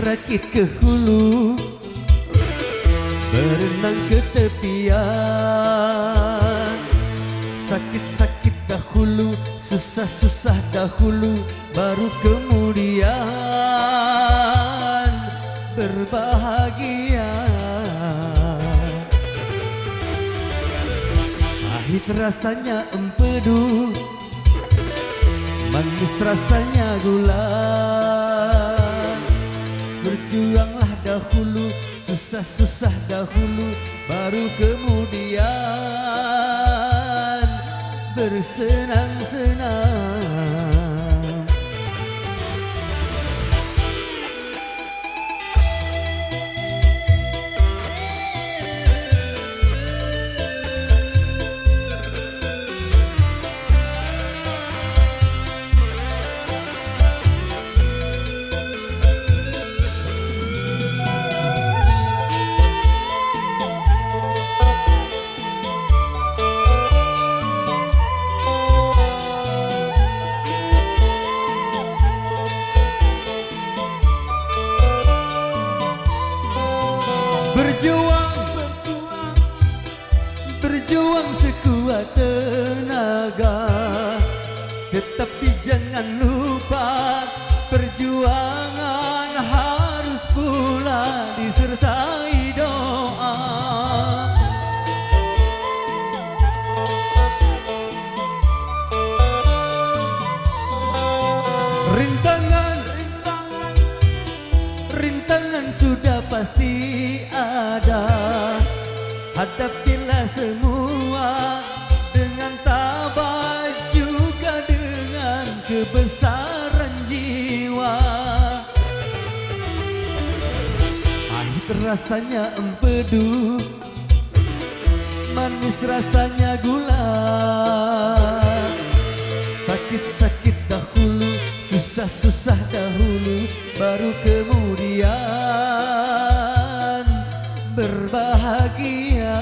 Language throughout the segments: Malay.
rakit ke hulu, berenang ke tepian. Sakit-sakit dahulu, susah-susah dahulu, baru kemudian berbahagia. Pahit rasanya empedu, manis rasanya gula. Berjuanglah dahulu, susah-susah dahulu, baru kemudian bersenang-senang. Berjuang sekuat tenaga, tetapi jangan lupa perjuangan harus pula disertai doa. Rintangan sudah pasti ada, hadapilah semua dengan tabah, juga dengan kebesaran jiwa. Pahit rasanya empedu, manis rasanya gula. Sakit-sakit dahulu, susah-susah dahulu, baru kemudian berbahagia.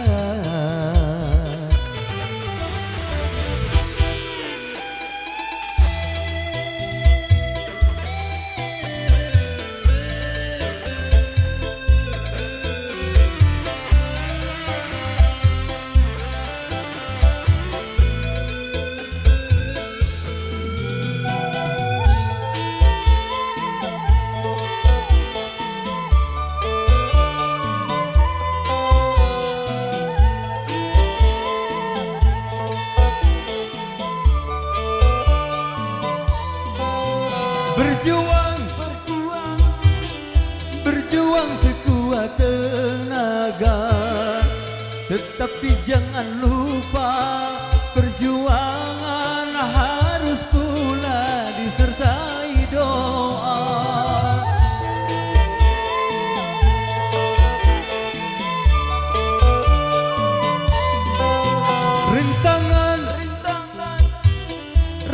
Berjuang sekuat tenaga, tetapi jangan lupa perjuangan harus pula disertai doa.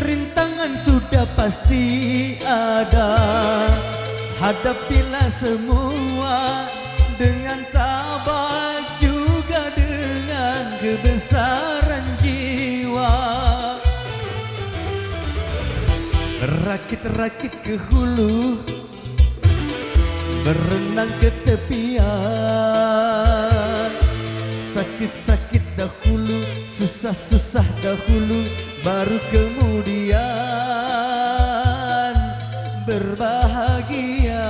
Rintangan sudah pasti ada, hadapilah semua dengan tabah, juga dengan kebesaran jiwa. Rakit-rakit ke hulu, berenang ke tepian. Sakit-sakit dahulu, susah-susah dahulu, baru kemudian berbahagia.